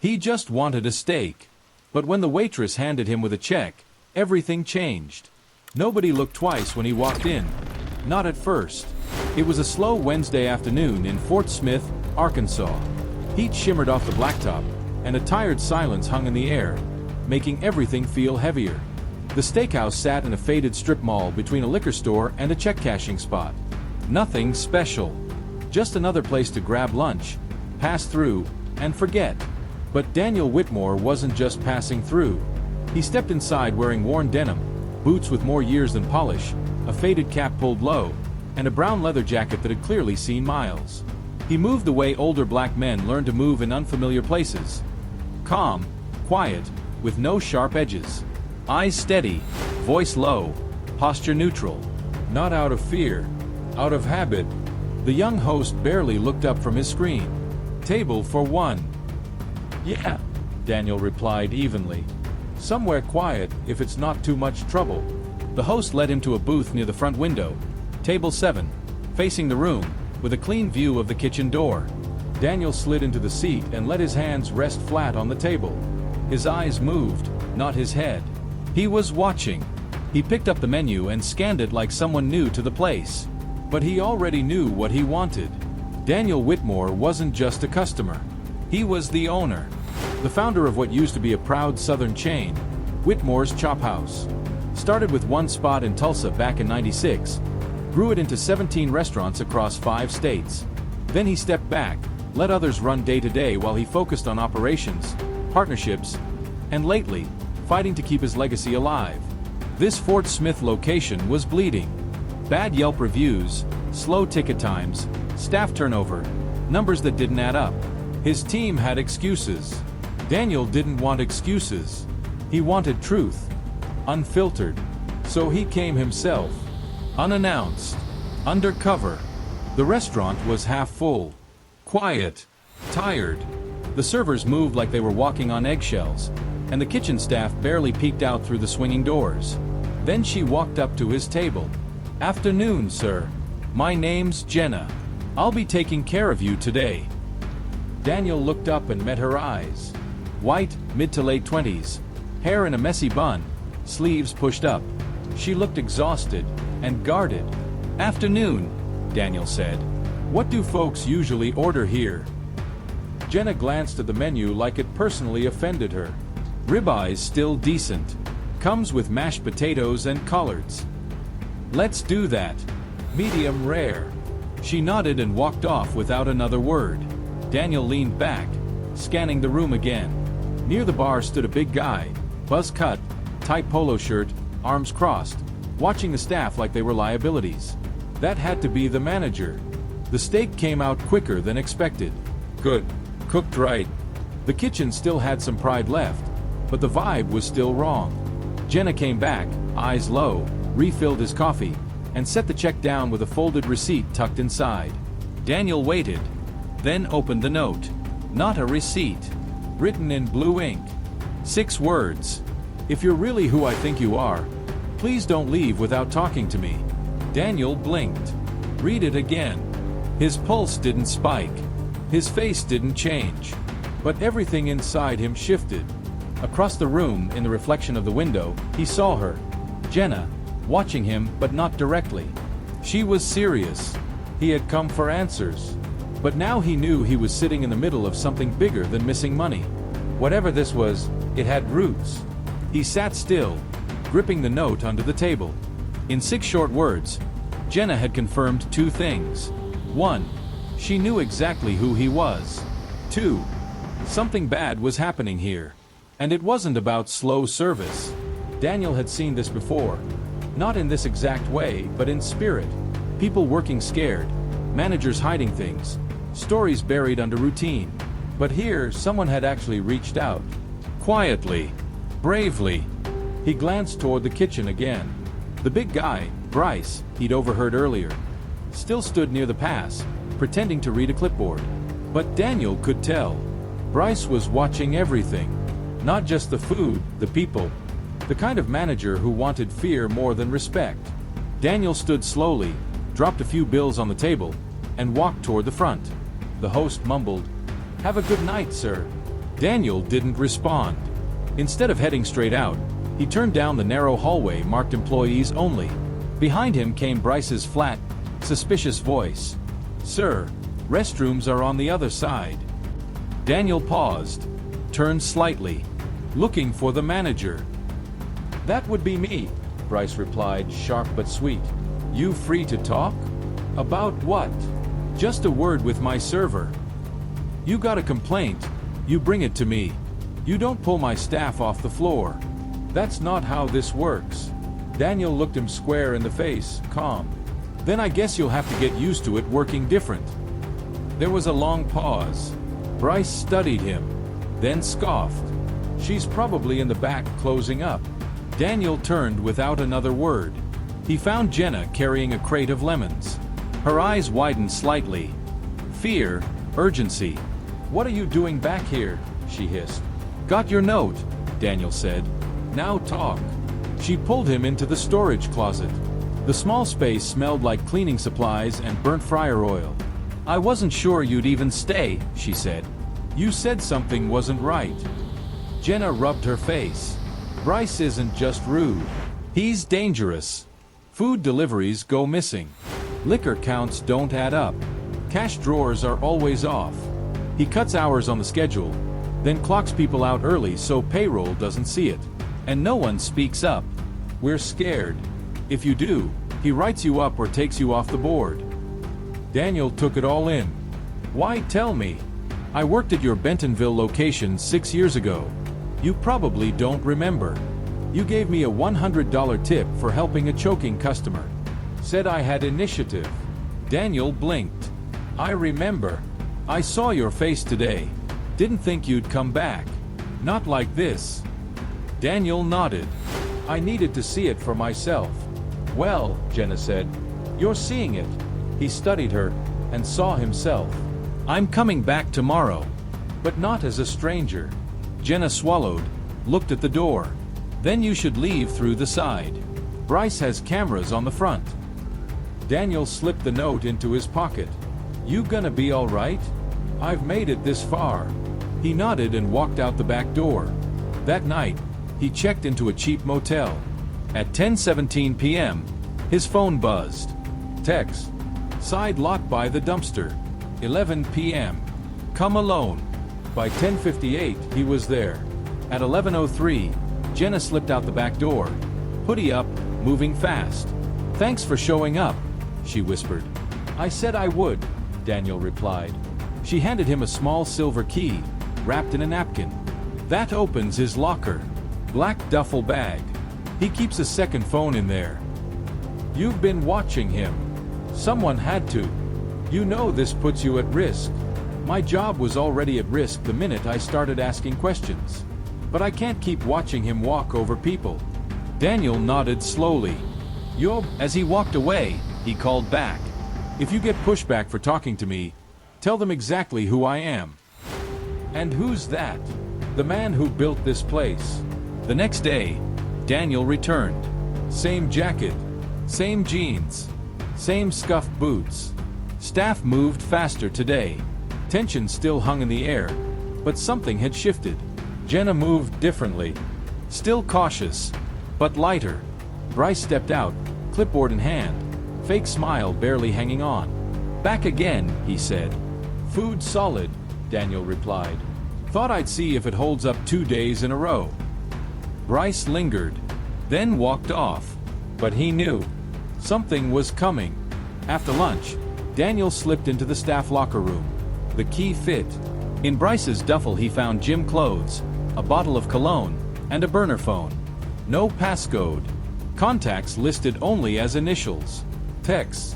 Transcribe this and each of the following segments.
He just wanted a steak. But when the waitress handed him with a check, everything changed. Nobody looked twice when he walked in. Not at first. It was a slow Wednesday afternoon in Fort Smith, Arkansas. Heat shimmered off the blacktop, and a tired silence hung in the air, making everything feel heavier. The steakhouse sat in a faded strip mall between a liquor store and a check-cashing spot. Nothing special. Just another place to grab lunch, pass through, and forget. But Daniel Whitmore wasn't just passing through. He stepped inside wearing worn denim, boots with more years than polish, a faded cap pulled low, and a brown leather jacket that had clearly seen miles. He moved the way older black men learn to move in unfamiliar places. Calm, quiet, with no sharp edges. Eyes steady, voice low, posture neutral. Not out of fear, out of habit. The young host barely looked up from his screen. "Table for one." "Yeah," Daniel replied evenly. "Somewhere quiet, if it's not too much trouble." The host led him to a booth near the front window. Table 7, facing the room, with a clean view of the kitchen door. Daniel slid into the seat and let his hands rest flat on the table. His eyes moved, not his head. He was watching. He picked up the menu and scanned it like someone new to the place. But he already knew what he wanted. Daniel Whitmore wasn't just a customer. He was the owner. The founder of what used to be a proud southern chain, Whitmore's Chop House. Started with one spot in Tulsa back in '96, grew it into 17 restaurants across 5 states. Then he stepped back, let others run day to day while he focused on operations, partnerships, and lately, fighting to keep his legacy alive. This Fort Smith location was bleeding. Bad Yelp reviews, slow ticket times, staff turnover, numbers that didn't add up. His team had excuses. Daniel didn't want excuses. He wanted truth. Unfiltered. So he came himself. Unannounced. Undercover. The restaurant was half full. Quiet. Tired. The servers moved like they were walking on eggshells, and the kitchen staff barely peeked out through the swinging doors. Then she walked up to his table. "Afternoon, sir. My name's Jenna. I'll be taking care of you today." Daniel looked up and met her eyes. White, mid to late 20s, hair in a messy bun, sleeves pushed up. She looked exhausted and guarded. "Afternoon," Daniel said. "What do folks usually order here?" Jenna glanced at the menu like it personally offended her. "Ribeyes still decent. Comes with mashed potatoes and collards." "Let's do that. Medium rare." She nodded and walked off without another word. Daniel leaned back, scanning the room again. Near the bar stood a big guy, buzz cut, tight polo shirt, arms crossed, watching the staff like they were liabilities. That had to be the manager. The steak came out quicker than expected. Good. Cooked right. The kitchen still had some pride left, but the vibe was still wrong. Jenna came back, eyes low, refilled his coffee, and set the check down with a folded receipt tucked inside. Daniel waited, then opened the note. Not a receipt. Written in blue ink. 6 words. "If you're really who I think you are, please don't leave without talking to me." Daniel blinked. Read it again. His pulse didn't spike. His face didn't change. But everything inside him shifted. Across the room, in the reflection of the window, he saw her, Jenna, watching him but not directly. She was serious. He had come for answers. But now he knew he was sitting in the middle of something bigger than missing money. Whatever this was, it had roots. He sat still, gripping the note under the table. In 6 short words, Jenna had confirmed 2 things. 1. She knew exactly who he was. 2. Something bad was happening here. And it wasn't about slow service. Daniel had seen this before. Not in this exact way, but in spirit. People working scared, managers hiding things, stories buried under routine. But here, someone had actually reached out. Quietly, bravely. He glanced toward the kitchen again. The big guy, Bryce, he'd overheard earlier, still stood near the pass, pretending to read a clipboard. But Daniel could tell. Bryce was watching everything. Not just the food, the people. The kind of manager who wanted fear more than respect. Daniel stood slowly, dropped a few bills on the table, and walked toward the front. The host mumbled, "Have a good night, sir." Daniel didn't respond. Instead of heading straight out, he turned down the narrow hallway marked employees only. Behind him came Bryce's flat, suspicious voice. "Sir, restrooms are on the other side." Daniel paused, turned slightly, looking for the manager. "That would be me," Bryce replied, sharp but sweet. "You free to talk?" "About what?" "Just a word with my server." "You got a complaint, you bring it to me. You don't pull my staff off the floor. That's not how this works." Daniel looked him square in the face, calm. "Then I guess you'll have to get used to it working different." There was a long pause. Bryce studied him, then scoffed. "She's probably in the back closing up." Daniel turned without another word. He found Jenna carrying a crate of lemons. Her eyes widened slightly. Fear, urgency. "What are you doing back here?" she hissed. "Got your note," Daniel said. "Now talk." She pulled him into the storage closet. The small space smelled like cleaning supplies and burnt fryer oil. "I wasn't sure you'd even stay," she said. "You said something wasn't right." Jenna rubbed her face. "Bryce isn't just rude. He's dangerous. Food deliveries go missing. Liquor counts don't add up. Cash drawers are always off. He cuts hours on the schedule, then clocks people out early so payroll doesn't see it. And no one speaks up. We're scared. If you do, he writes you up or takes you off the board." Daniel took it all in. "Why tell me? I worked at your Bentonville location 6 years ago. You probably don't remember. You gave me a $100 tip for helping a choking customer. Said I had initiative." Daniel blinked. "I remember. I saw your face today. Didn't think you'd come back. Not like this." Daniel nodded. "I needed to see it for myself." "Well," Jenna said, "you're seeing it." He studied her and saw himself. "I'm coming back tomorrow. But not as a stranger." Jenna swallowed, looked at the door. "Then you should leave through the side. Bryce has cameras on the front." Daniel slipped the note into his pocket. "You gonna be all right? I've made it this far." He nodded and walked out the back door. That night, he checked into a cheap motel. At 10:17 p.m., his phone buzzed. Text. "Side lot by the dumpster. 11 p.m. Come alone." By 10:58, he was there. At 11:03, Jenna slipped out the back door. Hoodie up, moving fast. "Thanks for showing up," she whispered. "I said I would," Daniel replied. She handed him a small silver key, wrapped in a napkin. "That opens his locker. Black duffel bag. He keeps a second phone in there." "You've been watching him." "Someone had to. You know this puts you at risk." "My job was already at risk the minute I started asking questions. But I can't keep watching him walk over people." Daniel nodded slowly. As he walked away, he called back. "If you get pushback for talking to me, tell them exactly who I am." "And who's that?" "The man who built this place." The next day, Daniel returned. Same jacket, same jeans, same scuffed boots. Staff moved faster today. Tension still hung in the air, but something had shifted. Jenna moved differently. Still cautious, but lighter. Bryce stepped out, clipboard in hand, fake smile barely hanging on. "Back again," he said. "Food solid," Daniel replied. "Thought I'd see if it holds up 2 days in a row." Bryce lingered, then walked off. But he knew. Something was coming. After lunch, Daniel slipped into the staff locker room. The key fit. In Bryce's duffel he found gym clothes, a bottle of cologne, and a burner phone. No passcode. Contacts listed only as initials. Texts.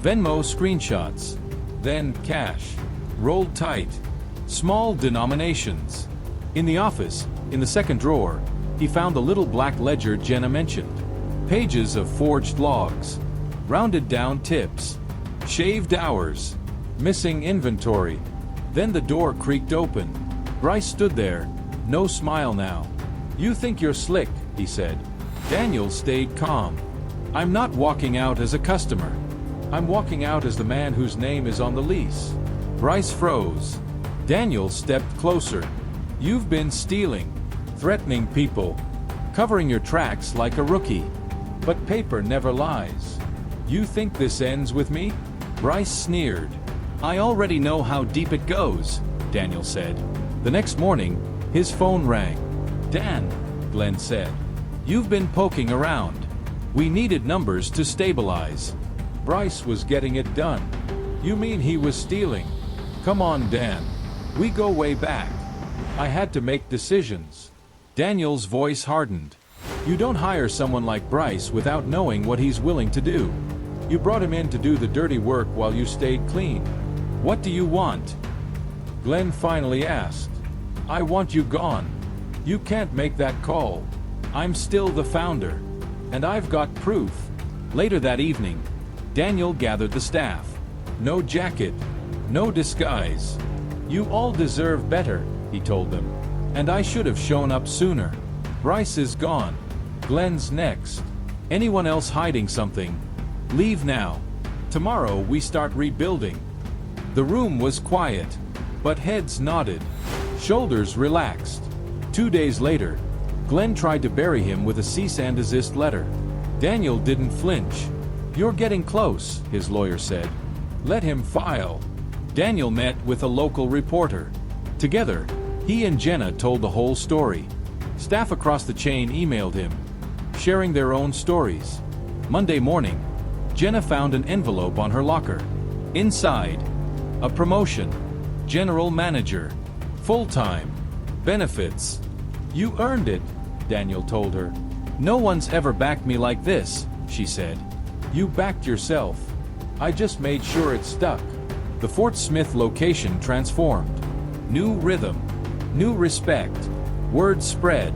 Venmo screenshots. Then cash. Rolled tight. Small denominations. In the office, in the second drawer, he found the little black ledger Jenna mentioned. Pages of forged logs. Rounded down tips. Shaved hours. Missing inventory. Then the door creaked open. Bryce stood there, no smile now. "You think you're slick," he said. Daniel stayed calm. "I'm not walking out as a customer. I'm walking out as the man whose name is on the lease." Bryce froze. Daniel stepped closer. You've been stealing, threatening people, covering your tracks like a rookie. But paper never lies. You think this ends with me? Bryce sneered. I already know how deep it goes, Daniel said. The next morning, his phone rang. Dan, Glenn said. You've been poking around. We needed numbers to stabilize. Bryce was getting it done. You mean he was stealing? Come on, Dan. We go way back. I had to make decisions. Daniel's voice hardened. You don't hire someone like Bryce without knowing what he's willing to do. You brought him in to do the dirty work while you stayed clean. What do you want? Glenn finally asked. I want you gone. You can't make that call. I'm still the founder. And I've got proof. Later that evening, Daniel gathered the staff. No jacket, no disguise. You all deserve better, he told them. And I should have shown up sooner. Bryce is gone. Glenn's next. Anyone else hiding something? Leave now. Tomorrow we start rebuilding. The room was quiet, but heads nodded. Shoulders relaxed. 2 days later, Glenn tried to bury him with a cease and desist letter. Daniel didn't flinch. You're getting close, his lawyer said. Let him file. Daniel met with a local reporter. Together, he and Jenna told the whole story. Staff across the chain emailed him, sharing their own stories. Monday morning, Jenna found an envelope on her locker. Inside, a promotion. General manager. Full-time. Benefits. You earned it, Daniel told her. No one's ever backed me like this, she said. You backed yourself. I just made sure it stuck. The Fort Smith location transformed. New rhythm. New respect. Word spread.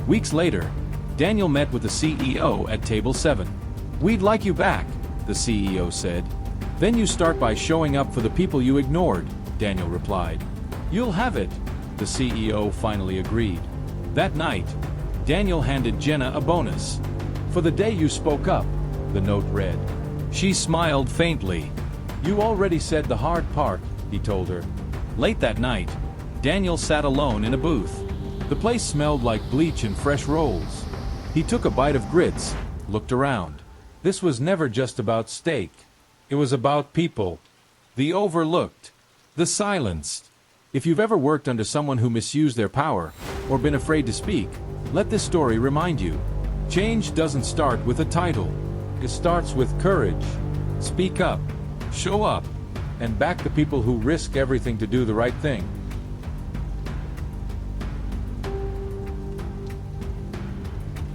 Weeks later, Daniel met with the CEO at Table 7. We'd like you back, the CEO said. Then you start by showing up for the people you ignored, Daniel replied. You'll have it, the CEO finally agreed. That night, Daniel handed Jenna a bonus. For the day you spoke up, the note read. She smiled faintly. You already said the hard part, he told her. Late that night, Daniel sat alone in a booth. The place smelled like bleach and fresh rolls. He took a bite of grits, looked around. This was never just about steak. It was about people. The overlooked. The silenced. If you've ever worked under someone who misused their power, or been afraid to speak, let this story remind you. Change doesn't start with a title. It starts with courage. Speak up, show up, and back the people who risk everything to do the right thing.